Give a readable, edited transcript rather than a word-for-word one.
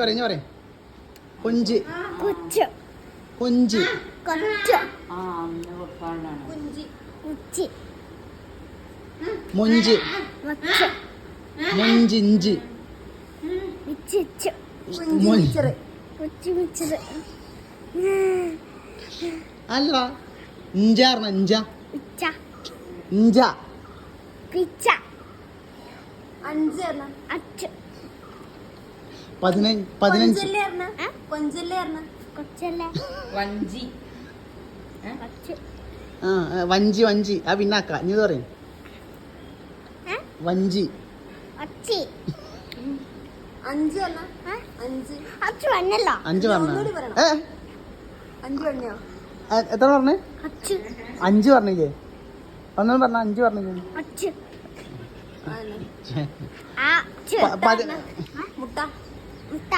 പറയും കൊഞ്ച് കൊച്ച് കൊഞ്ച് കൊച്ച് ഉച്ചി മൊഞ്ച് മൊച്ച് മൊഞ്ചിഞ്ച് ഇച്ചിച്ച് മൊഞ്ച് കൊച്ചി മിച്ചറ് അല്ല ഇഞ്ചാർന്ന ഇഞ്ച ഇച്ച ഇഞ്ച പിച്ച അഞ്ച് അച്ച് 15 കൊച്ചല്ലേ വഞ്ചി കൊച്ച് ആ വഞ്ചി വഞ്ചി ആ പിന്നാക്ക നീ പറയും വഞ്ചി അച്ചി അഞ്ച് അച്ചു വന്നല്ലോ 5 പറഞ്ഞ അഞ്ച് പറഞ്ഞോ എത്ര പറഞ്ഞേ അച്ചു 5 പറഞ്ഞില്ലേ ഒന്നും പറഞ്ഞ 5 പറഞ്ഞില്ലേ അച്ചു ആണ്. ആ മുട്ട മുട്ട